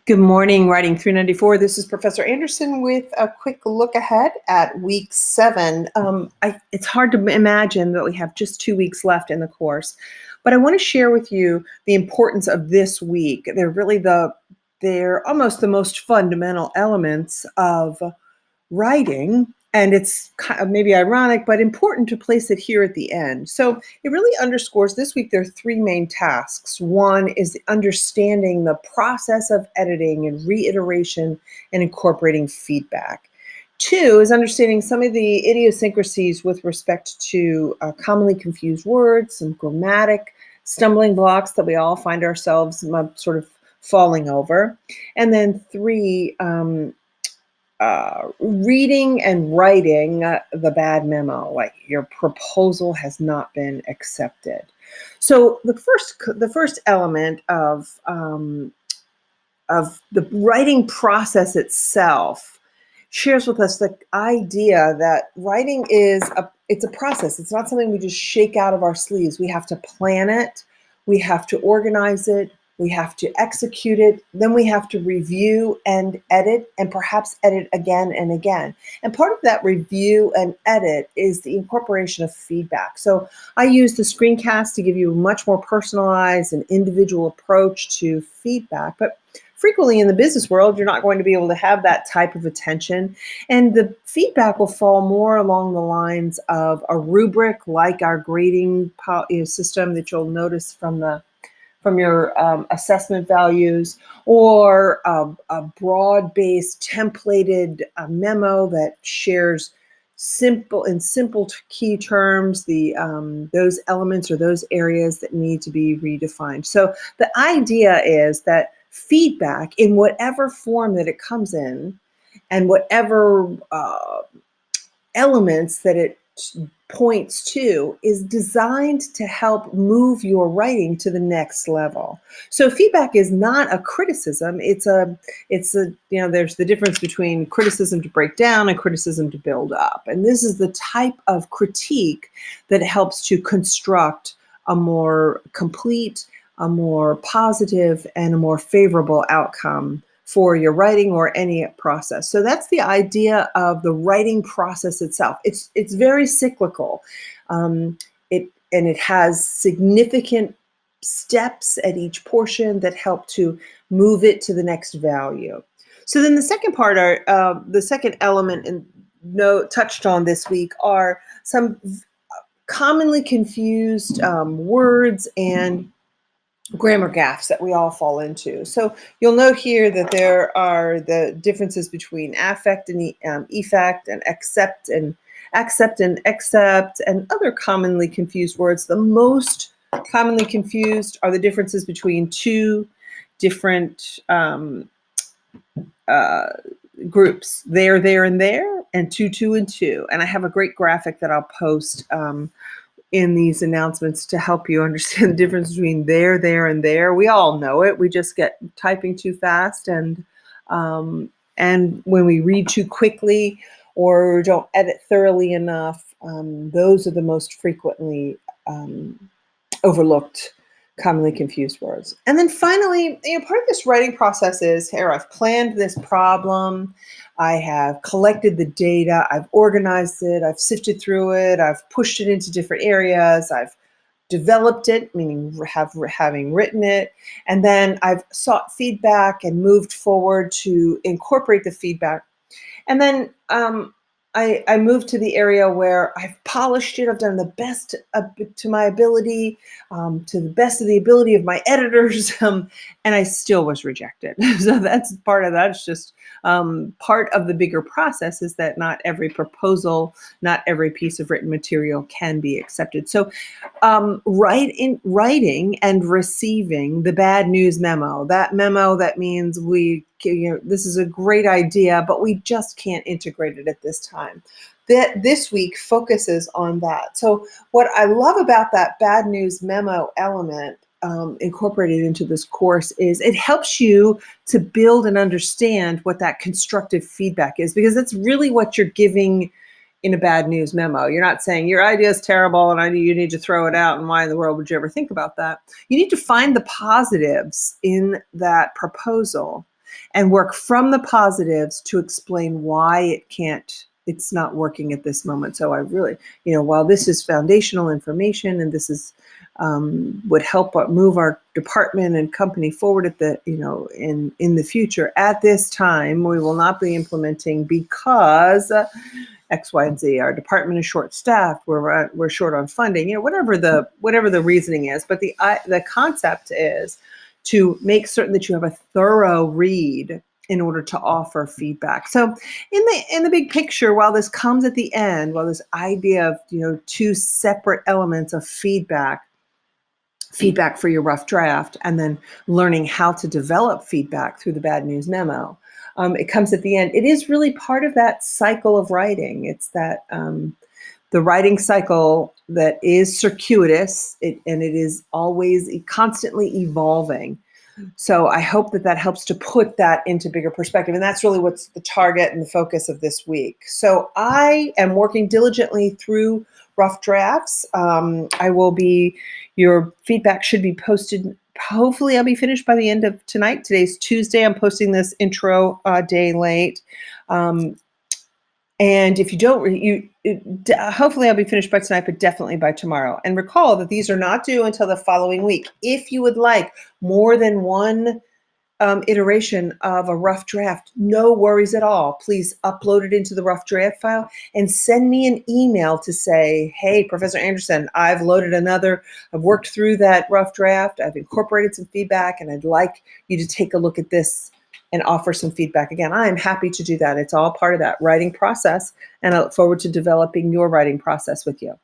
Good morning, Writing 394. This is Professor Anderson with a quick look ahead at week 7. It's hard to imagine that we have just 2 weeks left in the course, but I want to share with you the importance of this week. They're almost the most fundamental elements of writing, and it's kind of maybe ironic, but important to place it here at the end. So it really underscores this week there are 3 main tasks. One is understanding the process of editing and reiteration and incorporating feedback. 2 is understanding some of the idiosyncrasies with respect to commonly confused words, some grammatic stumbling blocks that we all find ourselves sort of falling over. And then 3, reading and writing the bad memo, like your proposal has not been accepted. So the first element of the writing process itself shares with us the idea that writing it's a process. It's not something we just shake out of our sleeves. We have to plan it, we have to organize it, we have to execute it, then we have to review and edit, and perhaps edit again and again. And part of that review and edit is the incorporation of feedback. So I use the screencast to give you a much more personalized and individual approach to feedback, but frequently in the business world, you're not going to be able to have that type of attention. And the feedback will fall more along the lines of a rubric, like our grading system that you'll notice from your assessment values, or a broad-based templated memo that shares simple key terms, those elements or those areas that need to be redefined. So the idea is that feedback, in whatever form that it comes in, and whatever elements that it points to, is designed to help move your writing to the next level. So feedback is not a criticism. It's a there's the difference between criticism to break down and criticism to build up. And this is the type of critique that helps to construct a more complete, a more positive, and a more favorable outcome for your writing or any process. So that's the idea of the writing process itself. It's very cyclical. It has significant steps at each portion that help to move it to the next value. So then the second part the second element touched on this week are some commonly confused words and grammar gaffes that we all fall into. So you'll note here that there are the differences between affect and effect, and accept and accept, and other commonly confused words. The most commonly confused are the differences between two different groups: there, and there, and two, and two. And I have a great graphic that I'll post in these announcements to help you understand the difference between there, and there. We all know it. We just get typing too fast, and when we read too quickly or don't edit thoroughly enough, those are the most frequently overlooked, commonly confused words. And then finally, part of this writing process is, here, I've planned this problem, I have collected the data, I've organized it, I've sifted through it, I've pushed it into different areas, I've developed it, meaning having written it, and then I've sought feedback and moved forward to incorporate the feedback. And then I moved to the area where I've polished it. I've done the best to my ability, to the best of the ability of my editors, and I still was rejected. So that's part of that. It's just part of the bigger process, is that not every proposal, not every piece of written material can be accepted. So writing and receiving the bad news memo, that memo that means this is a great idea, but we just can't integrate it at this time. This week focuses on that. So what I love about that bad news memo element incorporated into this course is it helps you to build and understand what that constructive feedback is, because that's really what you're giving in a bad news memo. You're not saying your idea is terrible and you need to throw it out, and why in the world would you ever think about that? You need to find the positives in that proposal and work from the positives to explain why it's not working at this moment. So I really, while this is foundational information and this is would help move our department and company forward at the, in the future, at this time, we will not be implementing because X, Y, and Z. Our department is short-staffed. We're short on funding. Whatever the reasoning is. But the concept is to make certain that you have a thorough read in order to offer feedback. So, in the big picture, while this comes at the end, while this idea of two separate elements of feedback for your rough draft, and then learning how to develop feedback through the bad news memo. It comes at the end. It is really part of that cycle of writing. It's that the writing cycle that is circuitous, and it is always constantly evolving. So I hope that helps to put that into bigger perspective. And that's really what's the target and the focus of this week. So I am working diligently through rough drafts. Your feedback should be posted. Hopefully I'll be finished by the end of tonight. Today's Tuesday. I'm posting this intro a day late. And if you don't, hopefully I'll be finished by tonight, but definitely by tomorrow. And recall that these are not due until the following week. If you would like more than one iteration of a rough draft, no worries at all. Please upload it into the rough draft file and send me an email to say, hey, Professor Anderson, I've worked through that rough draft. I've incorporated some feedback, and I'd like you to take a look at this and offer some feedback. Again, I am happy to do that. It's all part of that writing process, and I look forward to developing your writing process with you.